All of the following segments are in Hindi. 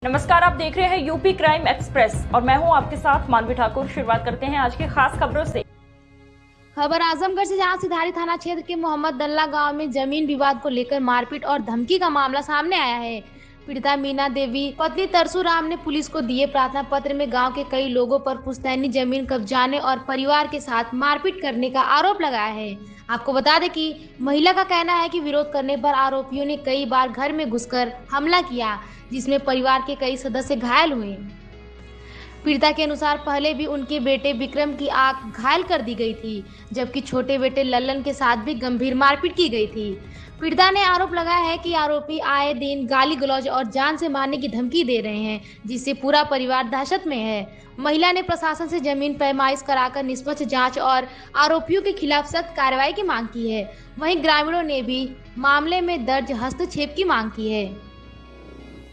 नमस्कार, आप देख रहे हैं यूपी क्राइम एक्सप्रेस और मैं हूं आपके साथ मानवी ठाकुर। शुरुआत करते हैं आज की खास खबरों से। खबर आजमगढ़ से, जहां सिधारी थाना क्षेत्र के मोहम्मद दल्ला गांव में जमीन विवाद को लेकर मारपीट और धमकी का मामला सामने आया है। पीड़िता मीना देवी पत्नी तरसुराम ने पुलिस को दिए प्रार्थना पत्र में गांव के कई लोगों पर पुश्तैनी जमीन कब्जाने और परिवार के साथ मारपीट करने का आरोप लगाया है। आपको बता दें कि महिला का कहना है कि विरोध करने पर आरोपियों ने कई बार घर में घुसकर हमला किया, जिसमें परिवार के कई सदस्य घायल हुए। पीड़िता के अनुसार पहले भी उनके बेटे विक्रम की आंख घायल कर दी गई थी, जबकि छोटे बेटे लल्लन के साथ भी गंभीर मारपीट की गई थी। पीड़िता ने आरोप लगाया है कि आरोपी आए दिन गाली गलौज और जान से मारने की धमकी दे रहे हैं, जिससे पूरा परिवार दहशत में है। महिला ने प्रशासन से जमीन पैमाइश कराकर निष्पक्ष जांच और आरोपियों के खिलाफ सख्त कार्रवाई की मांग की है। वहीं ग्रामीणों ने भी मामले में दर्ज हस्तक्षेप की मांग की है।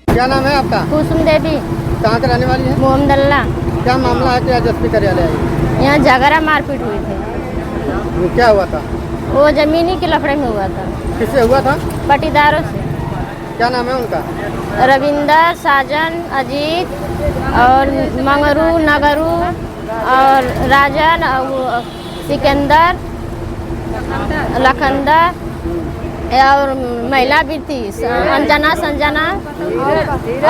क्या नाम है आपका? कुसुम देवी। कहाँ के रहने वाली है? मोहम्मद दल्ला। क्या मामला है? क्या एसपी कार्यालय आई? यहाँ झगड़ा मारपीट हुई थी। क्या हुआ था? वो जमीनी के लफड़े में हुआ था। किससे हुआ था? पटीदारों से। क्या नाम है उनका? रविंदर, साजन, अजीत और मंगरू, नगरू और राजन और सिकंदर, लखंदर और महिला भी थी, अंजना, संजना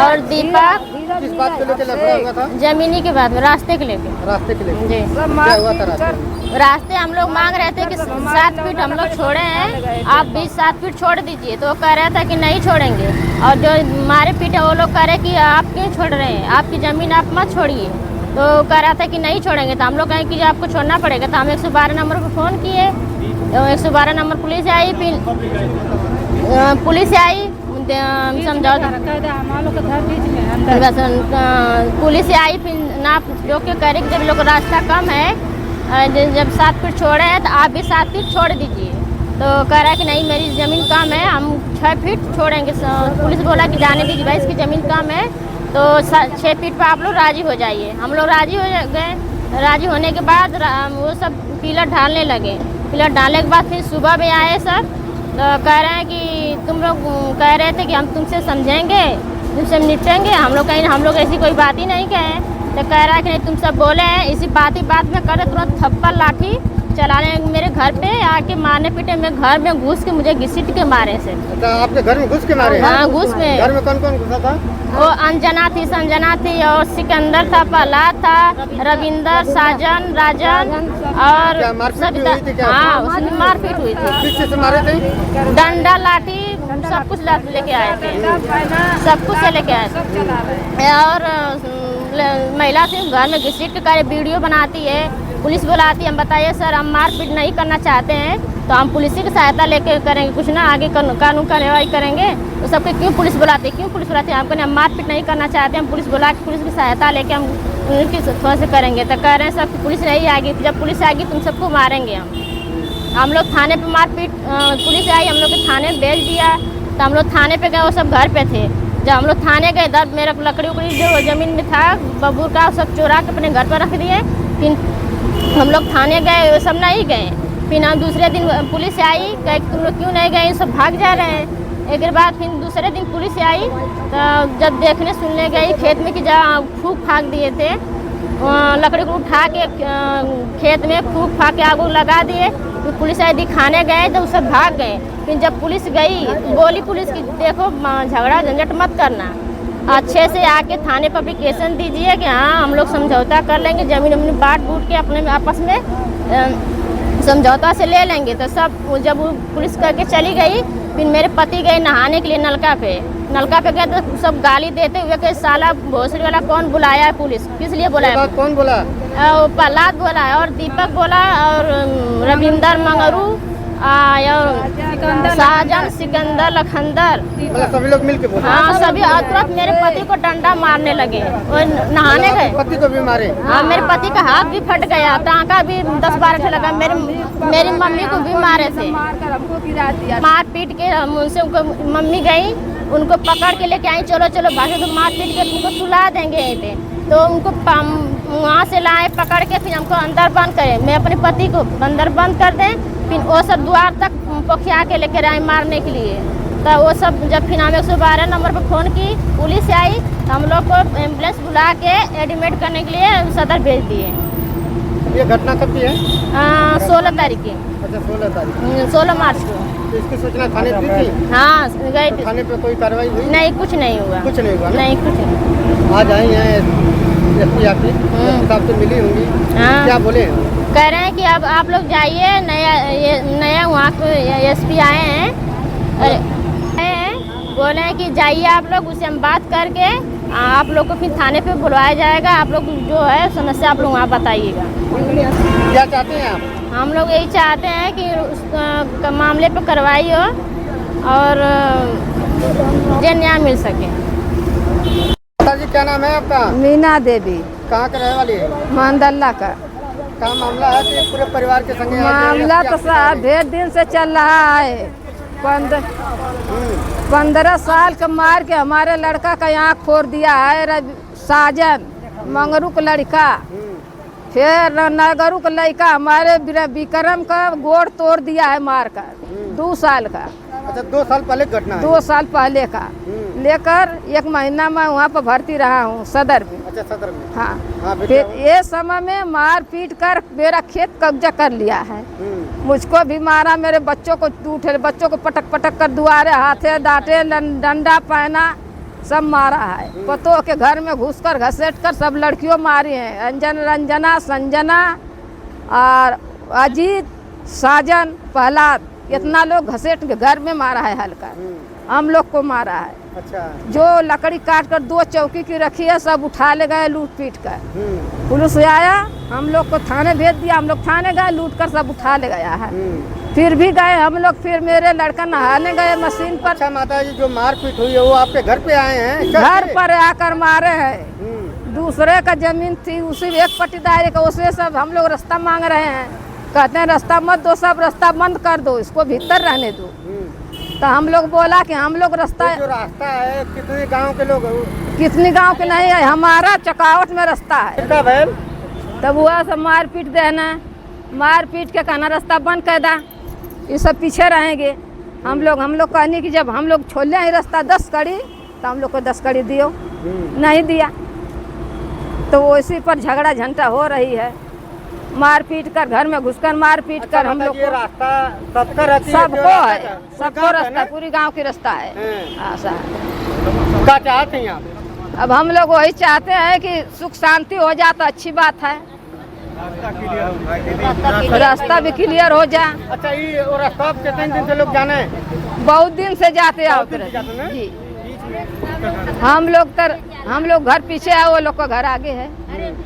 और दीपक। किस बात को लेकर लफड़ा हुआ था? जमीनी के बाद में, रास्ते के लेके। रास्ते के लेकर? जी। क्या हुआ था रास्ते? रास्ते हम लोग मांग रहे थे कि 7 फीट हम लोग छोड़े हैं, आप 7 फीट छोड़ दीजिए। तो वो कह रहा था कि नहीं छोड़ेंगे, और जो मारे पीटे वो लोग कह रहे कि आप क्यों छोड़ रहे हैं, आपकी ज़मीन आप मत छोड़िए। तो कह रहा था कि नहीं छोड़ेंगे। तो हम लोग कहें कि आपको छोड़ना पड़ेगा। तो हम 112 नंबर पर फ़ोन किए, तो 112 नंबर पुलिस आई। फिर पुलिस आई, समझाओ, पुलिस आई। फिर ना जो कि कह रहे कि जब लोग रास्ता कम है, जब 7 फीट छोड़े हैं तो आप भी 7 फीट छोड़ दीजिए। तो कह रहा है कि नहीं, मेरी ज़मीन कम है, हम 6 फीट छोड़ेंगे। पुलिस बोला कि जाने दीजिए भाई, इसकी ज़मीन कम है, तो 6 फीट पर आप लोग राज़ी हो जाइए। हम लोग राज़ी हो गए। राज़ी होने के बाद वो सब पिलर ढालने लगे। पिलर डालने के बाद फिर सुबह में आए सब, तो कह रहे हैं कि तुम लोग कह रहे थे कि हम तुमसे समझेंगे, तुमसे निपटेंगे। हम लोग कहीं, हम लोग ऐसी कोई बात ही नहीं कहे। तो कह रहा है कि नहीं, तुम सब बोले हैं, इसी बात में कर तुरंत थप्पड़ लाठी चलाने मेरे घर पे आके मारने पीटे। मैं घर में घुस के मुझे घसीट के मारे से। तो आपके घर में घुस के मारे? हाँ, घुस में। घर में कौन कौन घुसा था? वो अंजना थी, संजना थी और सिकंदर था, प्रहलाद था, रविंदर, साजन, राजन और सविता। हाँ, उसमें मारपीट हुई थी। किससे से मारे थे? डंडा, लाठी, सब कुछ लेके आए थे, सब कुछ से लेके आए थे। और महिला थी, घर में घसीट के वीडियो बनाती है, पुलिस बुलाती है। हम बताइए सर, हम मारपीट नहीं करना चाहते हैं, तो हम पुलिस की सहायता लेके करेंगे, कुछ ना आगे कानून कार्रवाई करेंगे। तो सबके क्यों पुलिस बुलाते हैं, क्यों पुलिस बुलाते हैं? हम मारपीट नहीं करना चाहते, हम पुलिस बुला के पुलिस की सहायता लेके हम उनकी थोड़ा से करेंगे। तो कह रहे हैं सब पुलिस नहीं आएगी, जब पुलिस आएगी तुम सबको मारेंगे हम लोग थाने पे मारपीट, पुलिस आई, हम लोग के थाने में भेज दिया। तो हम लोग थाने पे गए, वो सब घर पे थे। जब हम लोग थाने गए, दर मेरा लकड़ी उकड़ी जो ज़मीन में था बबूर का, सब चुरा के अपने घर पर रख दिए। फिर हम लोग थाने गए, वो सब नहीं गए। फिर हम दूसरे दिन पुलिस आई, कहे तुम लोग क्यों नहीं गए, सब भाग जा रहे हैं। एक बाद फिर दूसरे दिन पुलिस आई, तो जब देखने सुनने गई खेत में कि जहाँ फूक फाक दिए थे, लकड़ी को उठा के खेत में फूक फाक के आग लगा दिए। फिर पुलिस आई, दिखाने गए तो सब भाग गए। फिर जब पुलिस गई तो बोली पुलिस की, देखो झगड़ा झंझट मत करना, अच्छे से आके थाने पर एप्लीकेशन दीजिए कि हाँ हम लोग समझौता कर लेंगे, ज़मीन वमीन बांट बूट के अपने में आपस में समझौता से ले लेंगे। तो सब जब वो पुलिस करके चली गई, फिर मेरे पति गए नहाने के लिए नलका पे गए, तो सब गाली देते हुए कि साला भोसड़ी वाला कौन बुलाया है, पुलिस किस लिए बुलाया? कौन बोला? प्रहलाद बोला और दीपक बोला और रविंदर, मंगरू और साजन, सिकंदर, लखंदर, सभी लोग मिलके बोले? हाँ, सभी। तुरंत मेरे पति को डंडा मारने लगे, वो नहाने गए। पति को भी मारे? हाँ, मेरे पति का हाथ भी फट गया, टाँका भी 10-12 लगा। मेरी मम्मी को भी मारे थे, मार पीट के। उनसे उनको मम्मी गई, उनको पकड़ के लेके आई, चलो चलो भागे, तो मार पीट के तुमको सुला देंगे यहीं पे। तो उनको वहाँ से लाए पकड़ के, फिर हमको अंदर बंद करे। मैं अपने पति को अंदर बंद कर दें, फिर वो सब द्वार तक पोखिया के लेकर आए मारने के लिए। तो वो सब जब फिर हमें 112 नंबर पर फ़ोन की, पुलिस आई, तो हम लोग को एम्बुलेंस बुला के एडमिट करने के लिए सदर भेज दिए। ये घटना कब की है? 16 तारीख की। अच्छा 16 तारीख, 16 मार्च को। तो इसकी सूचना थाने दी थी? हाँ गई तो थी। थाने पे कोई कार्रवाई हुई? नहीं, कुछ नहीं हुआ। कुछ नहीं हुआ ना? नहीं, कुछ नहीं। आज आई हैं एसपी आपकी, साहब से मिली होंगी, हाँ। क्या बोले? कह रहे हैं कि अब आप लोग जाइए, नया वहाँ को एसपी आए हैं, बोले हैं कि जाइए आप लोग, उससे हम बात करके आप लोग को फिर थाने पे बुलवाया जाएगा, आप लोग जो है समस्या आप लोग वहाँ बताइएगा। क्या चाहते हैं आप? हम लोग यही चाहते हैं कि उस मामले पे कार्रवाई हो और जो न्याय मिल सके। जी क्या नाम है आपका? मीना देवी, कहाँ के रहने वाली है? मानदल्ला का। क्या मामला है कि पूरे परिवार के संग मामला तो साहब ढेर दिन से चल रहा है। 15 साल का मार के हमारे लड़का का आँख फोड़ दिया है साजन, मंगरू का लड़का। फिर नगरू का लड़का हमारे विक्रम का गोड़ तोड़ दिया है मार कर, 2 साल का। अच्छा 2 साल पहले घटना है? 2 साल पहले का लेकर 1 महीना में वहाँ पर भर्ती रहा हूँ सदर में। अच्छा सदर में? हाँ, फिर ये समय में मार पीट कर मेरा खेत कब्जा कर लिया है। मुझको भी मारा, मेरे बच्चों को उठे, बच्चों को पटक पटक कर दुआरे हाथे डांटे, डंडा पहना, सब मारा है। पतों के घर में घुसकर घसीट कर सब लड़कियों मारी हैं, रंजना, संजना और अजीत, साजन, प्रहलाद, इतना लोग घसीट के घर में मारा है हल्का। हम लोग को मारा है। अच्छा। जो लकड़ी काट कर 2 चौकी की रखी है सब उठा ले गए लूट पीट कर। पुलिस आया, हम लोग को थाने भेज दिया, हम लोग थाने गए, लूट कर सब उठा ले गया है। फिर भी गए हम लोग, फिर मेरे लड़का नहाने गए मशीन पर। अच्छा माता जी, जो मारपीट हुई है वो आपके घर पे आए हैं? घर पर आकर मारे हैं। दूसरे का जमीन थी, उसी एक पट्टीदारी का, उसे सब हम लोग रास्ता मांग रहे हैं। कहते हैं रास्ता मत दो, सब रास्ता बंद कर दो, इसको भीतर रहने दो। तो हम लोग बोला कि हम लोग रास्ता, जो रास्ता है कितने गांव के लोग? कितनी गांव के नहीं है, हमारा चकावट में रास्ता है। तब हुआ सब मार पीट देना, मार पीट के कहना रास्ता बंद कर दा, ये सब पीछे रहेंगे। हम लोग कहने कि जब हम लोग छोड़ ही रास्ता 10 कड़ी, तो हम लोग को 10 कड़ी दियो, नहीं दिया। तो उसी पर झगड़ा झंटा हो रही है, मार पीट कर, घर में घुसकर मार पीट कर। हम लोग रास्ता सबको है, सबको रास्ता, पूरी गांव की रास्ता है। क्या चाहते हैं आप? अब हम लोग वही चाहते हैं कि सुख शांति हो जाए तो अच्छी बात है, रास्ता भी क्लियर हो जाए। अच्छा ये रास्ता कितने दिन से लोग जाने हैं? बहुत दिन से जाते हैं जी। हम लोग घर पीछे है, वो लोग का घर आगे है।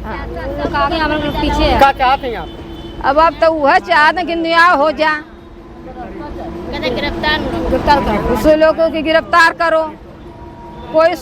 आगे हम लोग पीछे है। क्या चाहते हैं आप? अब तो वह चाहते कि न्याय हो जाए, गिरफ्तार उस लोगों की गिरफ्तार करो। कोई